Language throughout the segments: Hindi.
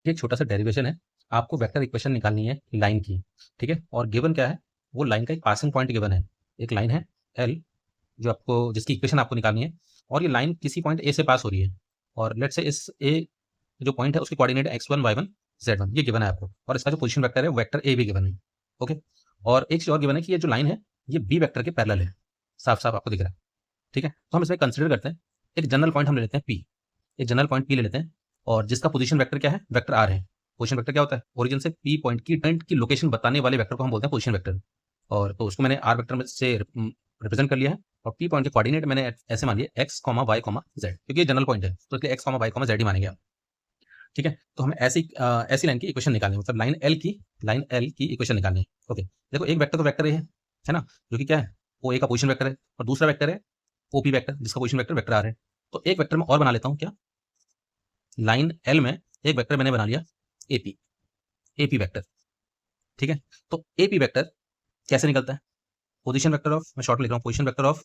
एक छोटा सा डेरिवेशन है, आपको वेक्टर इक्वेशन निकालनी है लाइन की, ठीक है। और गिवन क्या है, वो लाइन का एक पासिंग पॉइंट गिवन है, एक लाइन है एल जो आपको जिसकी इक्वेशन आपको निकालनी है, और ये लाइन किसी पॉइंट ए से पास हो रही है, और लेट से इस ए जो पॉइंट है उसके कोऑर्डिनेट x1 y1 z1 ये गिवन है आपको, और इसका जो पोजीशन वेक्टर है वेक्टर ए भी गिवन है। ओके, और एक चीज और गिवन है कि ये जो लाइन है ये बी वेक्टर के पैरेलल है, साफ साफ आपको दिख रहा है, ठीक है। तो हम इसमें कंसिडर करते हैं एक जनरल पॉइंट हम ले लेते हैं पी, एक जनरल पॉइंट पी ले लेते हैं, और जिसका पोजीशन वेक्टर क्या है, वेक्टर आर है। पोजीशन वेक्टर क्या होता है, ओरिजिन से पी पॉइंट की लोकेशन बताने वाले वेक्टर को हम बोलते हैं पोजीशन वेक्टर, और तो उसको मैंने आर वेक्टर में से रिप्रेजेंट कर लिया है, और पी पॉइंट के कोऑर्डिनेट मैंने ऐसे मान लिया x, y, z, क्योंकि ये जनरल पॉइंट है तो इसलिए x, y, z ही मानेंगे आप, ठीक है। तो हमें ऐसी लाइन की इक्वेशन निकालनी है, मतलब लाइन एल की इक्वेशन निकालनी है। ओके, देखो एक वेक्टर तो वेक्टर है ना, जो कि क्या है, ओ ए का पोजीशन वेक्टर है, और दूसरा वेक्टर है ओपी वेक्टर जिसका पोजीशन वेक्टर वेक्टर आर है। तो एक वेक्टर में और बना लेता हूँ, क्या, लाइन एल में एक वेक्टर मैंने बना लिया एपी, एपी वेक्टर, ठीक है। तो एपी वेक्टर कैसे निकलता है, पोजीशन वेक्टर ऑफ, मैं शॉर्ट में लिख रहा हूँ, position vector of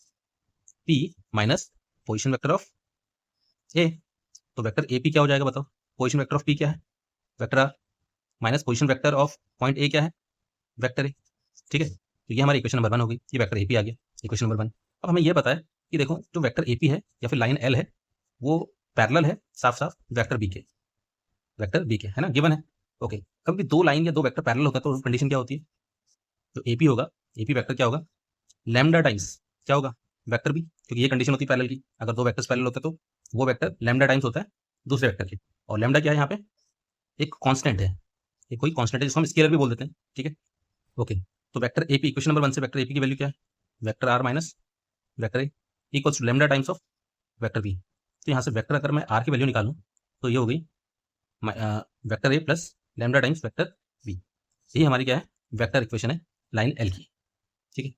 P minus position vector of A. तो वेक्टर एपी क्या हो जाएगा बताओ, पोजीशन वेक्टर ऑफ पी क्या है, vector R, minus position vector of point A क्या है, वेक्टर ए, ठीक है। तो ये हमारी इक्वेशन नंबर 1 हो गई, ये वेक्टर एपी आ गया, इक्वेशन नंबर 1। अब हमें ये पता है कि देखो जो वेक्टर एपी है या फिर लाइन एल है वो पैरेलल है साफ साफ वेक्टर बी के, है ना, गिवन है। ओके, कभी भी दो लाइन या दो वेक्टर पैरेलल होता है तो कंडीशन क्या होती है, तो एपी होगा, एपी वेक्टर क्या होगा, लैम्डा टाइम्स क्या होगा, वेक्टर बी, क्योंकि ये कंडीशन होती है पैरेलल की, अगर दो वेक्टर्स पैरेलल होते हैं तो वो वेक्टर लैम्डा टाइम्स होता है दूसरे वेक्टर के, और लैम्डा क्या है यहाँ पे, एक कांस्टेंट है, एक कोई कांस्टेंट है जिसको हम स्केलर भी बोल देते हैं, ठीक है। ओके, तो वेक्टर एपी, इक्वेशन नंबर 1 से वेक्टर एपी की वैल्यू क्या है, vector R minus vector A equals to lambda times of vector B. तो यहाँ से वेक्टर अगर मैं आर की वैल्यू निकालूं तो ये हो गई vector A plus lambda times vector B, यही हमारी क्या है, वेक्टर इक्वेशन है लाइन एल की, ठीक है।